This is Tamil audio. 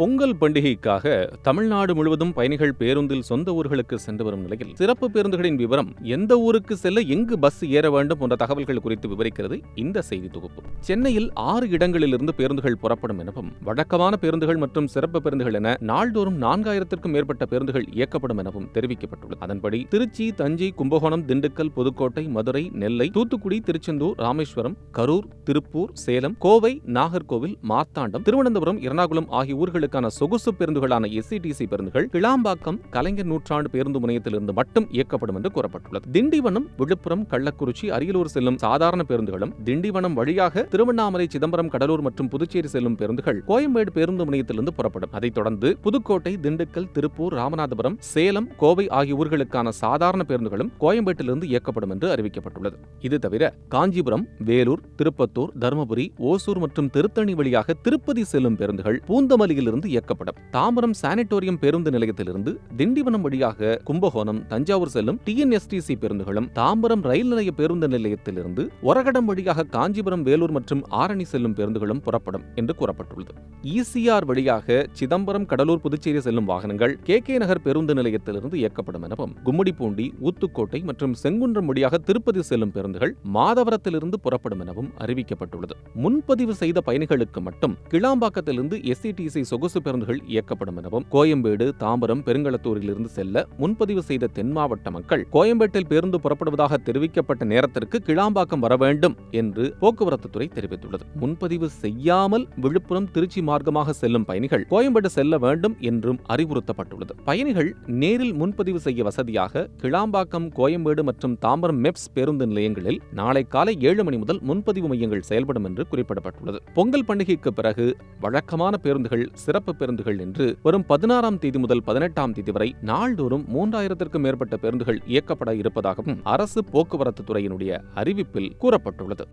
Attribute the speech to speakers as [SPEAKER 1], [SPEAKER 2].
[SPEAKER 1] பொங்கல் பண்டிகைக்காக தமிழ்நாடு முழுவதும் பயணிகள் பேருந்தில் சொந்த ஊர்களுக்கு சென்று வரும் நிலையில் சிறப்பு பேருந்துகளின் விவரம், எந்த ஊருக்கு செல்ல எங்கு பஸ் ஏற வேண்டும் போன்ற தகவல்கள் குறித்து விவரிக்கிறது இந்த செய்தி தொகுப்பு. சென்னையில் 6 இடங்களிலிருந்து பேருந்துகள் புறப்படும் எனவும், வழக்கமான பேருந்துகள் மற்றும் சிறப்பு பேருந்துகள் என நாள்தோறும் 4000க்கும் மேற்பட்ட பேருந்துகள் இயக்கப்படும் எனவும் தெரிவிக்கப்பட்டுள்ளது. அதன்படி திருச்சி, தஞ்சை, கும்பகோணம், திண்டுக்கல், புதுக்கோட்டை, மதுரை, நெல்லை, தூத்துக்குடி, திருச்செந்தூர், ராமேஸ்வரம், கரூர், திருப்பூர், சேலம், கோவை, நாகர்கோவில், மார்த்தாண்டம், திருவனந்தபுரம், எர்ணாகுளம் ஆகிய ஊர்களுக்கான சொகுசு பேருந்துகளான SCTC பேருந்துகள் கிளாம்பாக்கம் கலைஞர் நூற்றாண்டு பேருந்து முனையத்திலிருந்து மட்டும் இயக்கப்படும் என்று கூறப்பட்டுள்ளது. திண்டிவனம், விழுப்புரம், கள்ளக்குறிச்சி, அரியலூர் செல்லும் சாதாரண பேருந்துகளும், திண்டிவனம் வழியாக திருவண்ணாமலை, சிதம்பரம், கடலூர் மற்றும் புதுச்சேரி செல்லும் பேருந்துகள் கோயம்பேடு பேருந்து முனையத்திலிருந்து புறப்படும். அதைத் தொடர்ந்து புதுக்கோட்டை, திண்டுக்கல், திருப்பூர், ராமநாதபுரம், சேலம், கோவை ஆகிய ஊர்களுக்கான சாதாரண பேருந்துகளும் கோயம்பேட்டிலிருந்து இயக்கப்படும் என்று அறிவிக்கப்பட்டுள்ளது. இது தவிர காஞ்சிபுரம், வேலூர், திருப்பத்தூர், தருமபுரி, ஓசூர் மற்றும் திருத்தணி வழியாக திருப்பதி செல்லும் பேருந்துகள் பூந்தமல்லியிலிருந்து இயக்கப்படும். தாம்பரம் சானிட்டோரியம் பேருந்து நிலையத்திலிருந்து திண்டிவனம் வழியாக கும்பகோணம், தஞ்சாவூர் செல்லும் TNSTC பேருந்துகளும், தாம்பரம் ரயில் நிலைய பேருந்து நிலையத்திலிருந்து ஒரகடம் வழியாக காஞ்சிபுரம், வேலூர் மற்றும் ஆரணி செல்லும் பேருந்துகளும் புறப்படும் என்று கூறப்பட்டுள்ளது. ECR வழியாக சிதம்பரம், கடலூர், புதுச்சேரி செல்லும் வாகனங்கள் KK நகர் பேருந்து நிலையத்திலிருந்து இயக்கப்படும் எனவும், கும்மிடிப்பூண்டி, ஊத்துக்கோட்டை மற்றும் செங்குன்றம் வழியாக திருப்பதி செல்லும் பேருந்துகள் மாதவரத்திலிருந்து புறப்படும் எனவும் அறிவிக்கப்பட்டுள்ளது. முன்பதிவு செய்த பயணிகளுக்கு மட்டும் கிளாம்பாக்கத்திலிருந்து SCTC சொகுசு பேருந்துகள் இயக்கப்படும் எனவும், கோயம்பேடு, தாம்பரம், பெருங்களத்தூரிலிருந்து செல்ல முன்பதிவு செய்த தென் மாவட்ட மக்கள் கோயம்பேட்டில் பேருந்து புறப்படுவதாக தெரிவிக்கப்பட்ட நேரத்திற்கு கிளாம்பாக்கம் வர வேண்டும் என்று போக்குவரத்து துறை தெரிவித்துள்ளது. முன்பதிவு செய்யாமல் விழுப்புரம், திருச்சி மார்க்கமாக செல்லும் பயணிகள் கோயம்பேடு செல்ல வேண்டும் என்றும் அறிவுறுத்தப்பட்டுள்ளது. பயணிகள் நேரில் முன்பதிவு செய்ய வசதியாக கிளாம்பாக்கம், கோயம்பேடு மற்றும் தாம்பரம் MEPS பேருந்து நிலையங்களில் நாளை காலை 7 மணி முதல் முன்பதிவு மையங்கள் செயல்படும் என்று குறிப்பிடப்பட்டுள்ளது. பொங்கல் பண்டிகைக்கு பிறகு வழக்கமான பேருந்துகள், சிறப்பு பேருந்துகள் என்று வரும் 16ஆம் தேதி முதல் 18ஆம் தேதி வரை நாள்தோறும் 3000க்கும் மேற்பட்ட பேருந்துகள் இயக்கப்பட இருப்பதாகவும் அரசு போக்குவரத்து துறையினுடைய அறிவிப்பில் கூறப்பட்டுள்ளது.